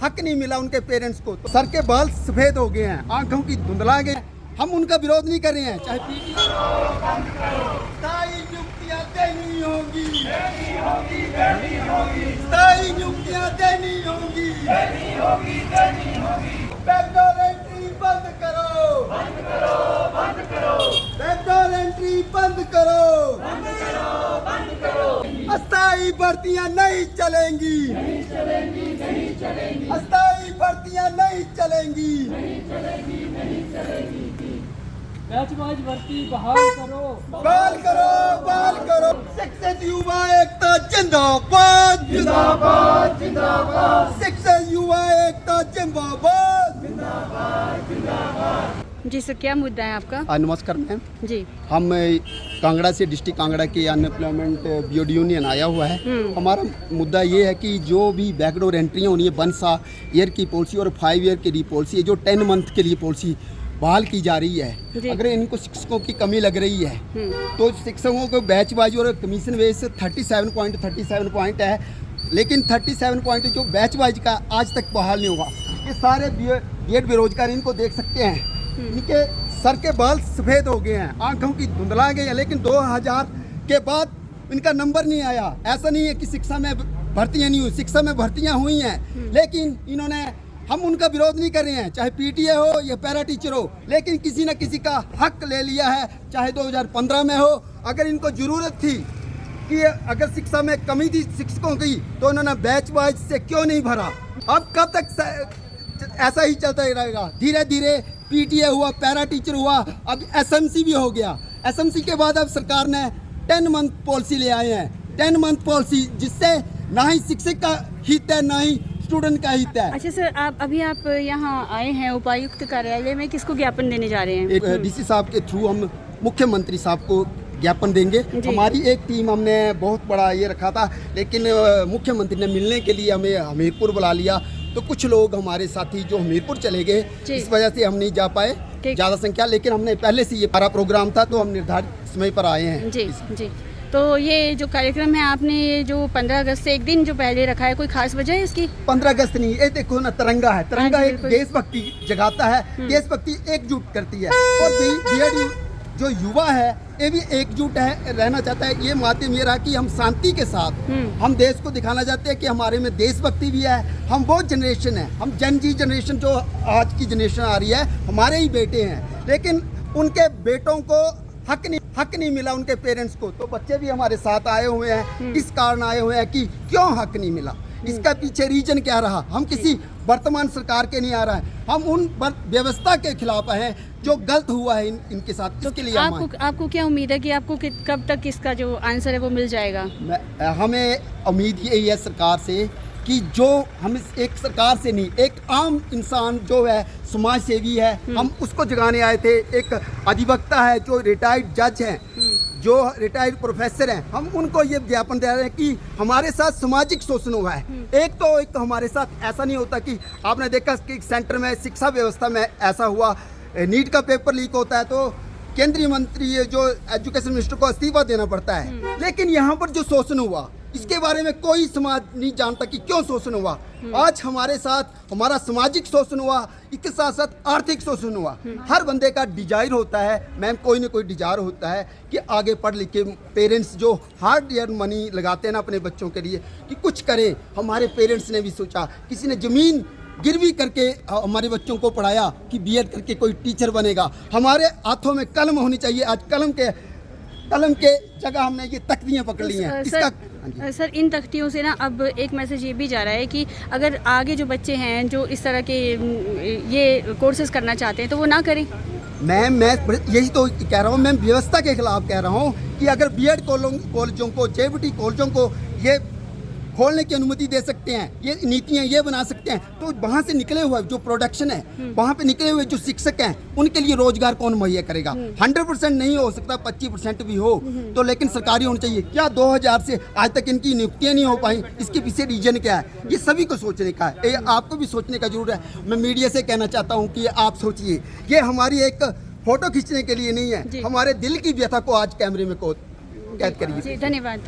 हक नहीं मिला उनके पेरेंट्स को। तो सर के बाल सफेद हो गए हैं, आंखों की धुंधला गए। हम उनका विरोध नहीं कर रहे हैं, चाहे स्थायी नियुक्तियां देनी होगी, स्थायी नियुक्तियां देनी होगी, बैकडोर एंट्री बंद करो, बैकडोर एंट्री बंद करो, अस्थायी भर्तियां नहीं चलेंगी, अस्थायी भर्तियां नहीं चलेंगी। बैचवाइज भर्ती बहाल करो, बहाल करो, बहाल करो। शिक्षित युवा एकता जिंदाबाद, जिंदाबाद, जिंदाबाद। शिक्षित युवा एकता जिंदाबाद, जिंदाबाद, जिंदाबाद। जी सर, क्या मुद्दा है आपका? नमस्कार मैम जी, हम कांगड़ा से, डिस्ट्रिक्ट कांगड़ा के अनएम्प्लॉयमेंट बीओड यूनियन आया हुआ है। हमारा मुद्दा ये है कि जो भी बैकडोर एंट्रियाँ होनी है, 1 ईयर की पॉलिसी और 5 ईयर की पॉलिसी है, जो 10 मंथ के लिए पॉलिसी बहाल की जा रही है। अगर इनको शिक्षकों की कमी लग रही है तो शिक्षकों को बैच वाइज और कमीशन बेस 37 पॉइंट है, लेकिन 37 पॉइंट जो बैच वाइज का आज तक बहाल नहीं हुआ। ये सारे बीएड बेरोजगार इनको देख सकते हैं, इनके सर के बाल सफ़ेद हो गए हैं, आंखों की धुंधला गई है, लेकिन 2000 के बाद इनका नंबर नहीं आया। ऐसा नहीं है कि शिक्षा में भर्तियाँ नहीं हुई, शिक्षा में भर्तियाँ हुई हैं, लेकिन इन्होंने, हम उनका विरोध नहीं कर रहे हैं, चाहे पीटीए हो या पैरा टीचर हो, लेकिन किसी न किसी का हक ले लिया है, चाहे 2015 में हो। अगर इनको ज़रूरत थी कि अगर शिक्षा में कमी थी शिक्षकों की, तो उन्होंने बैच वाइज से क्यों नहीं भरा? अब कब तक ऐसा ही चलता ही रहेगा? धीरे धीरे पीटीए हुआ, पैरा टीचर हुआ, अब एसएमसी भी हो गया। एसएमसी के बाद अब सरकार ने 10 मंथ पॉलिसी ले आए हैं, 10 मंथ पॉलिसी, जिससे ना ही शिक्षक का हित है ना ही स्टूडेंट का हित है। अच्छा सर, आप यहाँ आए हैं उपायुक्त कार्यालय में, किसको ज्ञापन देने जा रहे हैं? डीसी साहब के थ्रू हम मुख्यमंत्री साहब को ज्ञापन देंगे। हमारी एक टीम हमने बहुत बड़ा ये रखा था, लेकिन मुख्यमंत्री ने मिलने के लिए हमें हमीरपुर बुला लिया, तो कुछ लोग हमारे साथी जो हमीरपुर चले गए, इस वजह से हम नहीं जा पाए ज़्यादा संख्या, लेकिन हमने पहले से ये सारा प्रोग्राम था तो हम निर्धारित समय पर आए हैं। जी जी। तो ये जो कार्यक्रम है आपने ये जो 15 अगस्त से एक दिन जो पहले रखा है, कोई खास वजह है इसकी? 15 अगस्त नहीं, ये देखो ना, तिरंगा है, तिरंगा एक देशभक्ति जगाता है, देशभक्ति एकजुट करती है, और बीएड जो युवा है ये भी एकजुट है, रहना चाहता है। ये माध्यम ये रहा कि हम शांति के साथ हम देश को दिखाना चाहते हैं कि हमारे में देशभक्ति भी है। हम वो जनरेशन है, हम जन जी जनरेशन, जो आज की जनरेशन आ रही है, हमारे ही बेटे हैं, लेकिन उनके बेटों को हक नहीं मिला उनके पेरेंट्स को। तो बच्चे भी हमारे साथ आए हुए हैं, इस कारण आए हुए हैं कि क्यों हक नहीं मिला, इसका पीछे रीजन क्या रहा। हम किसी वर्तमान सरकार के नहीं आ रहा है, हम उन व्यवस्था के खिलाफ हैं जो गलत हुआ है इनके साथ। तो इसके लिए आपको क्या उम्मीद है कि आपको कब तक इसका जो आंसर है वो मिल जाएगा? हमें उम्मीद यही है सरकार से कि जो हम एक सरकार से नहीं, एक आम इंसान जो है, समाज सेवी है, हम उसको जगाने आए थे। एक अधिवक्ता है जो रिटायर्ड जज हैं, जो रिटायर्ड प्रोफेसर हैं, हम उनको ये ज्ञापन दे रहे हैं कि हमारे साथ सामाजिक शोषण हुआ है। एक तो हमारे साथ ऐसा नहीं होता कि आपने देखा कि सेंटर में शिक्षा व्यवस्था में ऐसा हुआ, नीट का पेपर लीक होता है तो केंद्रीय मंत्री जो एजुकेशन मिनिस्टर को इस्तीफा देना पड़ता है, लेकिन यहाँ पर जो शोषण हुआ इसके बारे में कोई समाज नहीं जानता कि क्यों शोषण हुआ। आज हमारे साथ हमारा सामाजिक शोषण हुआ, इसके साथ साथ आर्थिक शोषण हुआ। हर बंदे का डिजायर होता है मैम, कोई ना कोई डिजायर होता है कि आगे पढ़ लिख के पेरेंट्स जो हार्ड अर्न मनी लगाते हैं ना अपने बच्चों के लिए कि कुछ करें। हमारे पेरेंट्स ने भी सोचा, किसी ने ज़मीन गिरवी करके हमारे बच्चों को पढ़ाया कि बीएड करके कोई टीचर बनेगा। हमारे हाथों में कलम होनी चाहिए, आज कलम के जगह हमने ये तख्तियाँ पकड़ ली हैं। सर इन तख्तियों से ना अब एक मैसेज ये भी जा रहा है कि अगर आगे जो बच्चे हैं जो इस तरह के ये कोर्सेज करना चाहते हैं तो वो ना करें। मैं यही तो कह रहा हूँ, मैं व्यवस्था के खिलाफ कह रहा हूँ कि अगर बीएड कॉलेजों को, जेबीटी कॉलेजों को ये खोलने की अनुमति दे सकते हैं, ये नीतियाँ ये बना सकते हैं, तो वहाँ से निकले हुए जो प्रोडक्शन है, वहाँ पे निकले हुए जो शिक्षक हैं, उनके लिए रोजगार कौन मुहैया करेगा? 100% नहीं हो सकता, 25% भी हो तो, लेकिन सरकारी होना चाहिए। क्या 2000 से आज तक इनकी नियुक्तियाँ नहीं हो पाई? इसके पीछे रीजन क्या है? ये सभी को सोचने का है, ये आपको भी सोचने का जरूर है। मैं मीडिया से कहना चाहता हूँ कि आप सोचिए, ये हमारी एक फोटो खींचने के लिए नहीं है, हमारे दिल की व्यथा को आज कैमरे में कैद करिए। धन्यवाद।